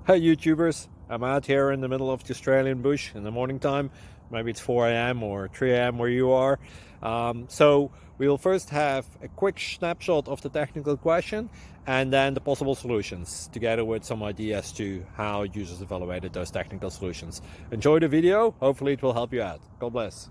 Hey YouTubers, I'm out here in the middle of the Australian bush in the morning time. Maybe it's 4 a.m. or 3 a.m. where you are. So we'll first have a quick snapshot of the technical question and then the possible solutions, together with some ideas to how users evaluated those technical solutions. Enjoy the video, hopefully it will help you out. God bless.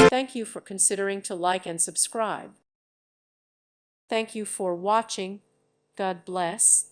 Thank you for considering to like and subscribe. Thank you for watching. God bless.